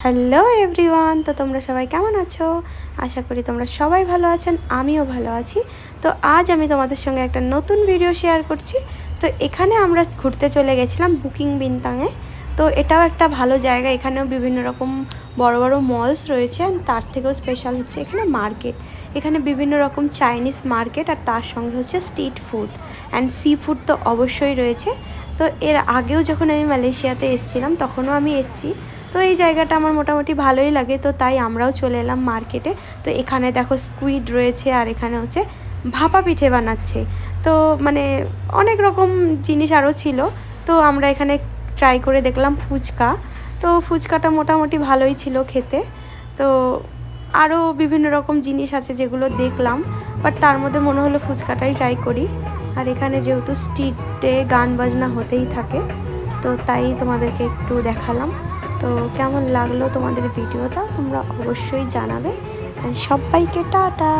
Hello everyone, তো তোমরা সবাই কেমন আছো? আশা করি তোমরা সবাই ভালো আছেন, আমিও ভালো আছি। তো আজ আমি তোমাদের সঙ্গে একটা নতুন ভিডিও শেয়ার করছি। তো এখানে আমরা ঘুরতে চলে গেছিলাম বুকিং বিনতাংয়ে। তো এটাও একটা ভালো জায়গা, এখানেও বিভিন্ন রকম বড় বড় মলস রয়েছে। তার থেকেও স্পেশাল হচ্ছে এখানে মার্কেট। এখানে বিভিন্ন রকম চাইনিজ মার্কেট, আর তার সঙ্গে হচ্ছে street food and sea food তো অবশ্যই রয়েছে। তো এর আগেও যখন আমি মালয়েশিয়াতে এসেছিলাম তখনও আমি এসেছি। তো এই জায়গাটা আমার মোটামুটি ভালোই লাগে, তো তাই আমরাও চলে এলাম মার্কেটে। তো এখানে দেখো স্কুইড রয়েছে, আর এখানে হচ্ছে ভাপা পিঠে বানাচ্ছে। তো মানে অনেক রকম জিনিস আরও ছিল। তো আমরা এখানে ট্রাই করে দেখলাম ফুচকা। তো ফুচকাটা মোটামুটি ভালোই ছিল খেতে। তো আরও বিভিন্ন রকম জিনিস আছে যেগুলো দেখলাম, বাট তার মধ্যে মনে হলো ফুচকাটাই ট্রাই করি। আর এখানে যেহেতু স্ট্রিটে গান বাজনা হতেই থাকে, তো তাই তোমাদেরকে একটু দেখালাম। তো কেমন লাগলো তোমাদের ভিডিওটা তোমরা অবশ্যই জানাবে। সবাইকে টাটা।